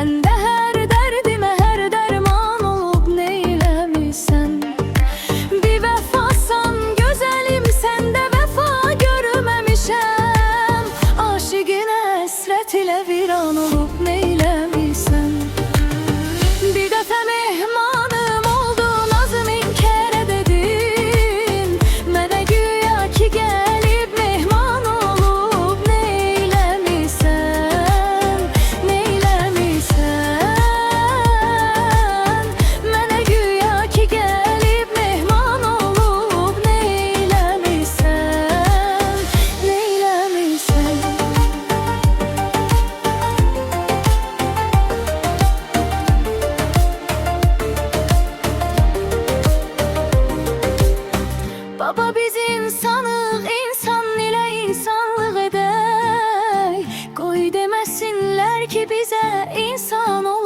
Sən də hər dərdimə hər dərman olub neyləmisən? Bir vəfasan gözəlim, səndə vəfa görməmişəm. Aşiqin həsrət ilə viran olub neyləmisən? Bir dəfə mehmanım oldun, azım inkar edin. Mənə güya ki gəlib mehman olub neyləmisən? Neyləmisən? Mənə güya ki gəlib mehman olub neyləmisən? Neyləmisən? Baba biz insanıq, insan ilə insanlıq edək. Qoy deməsinlər ki bizə insan ol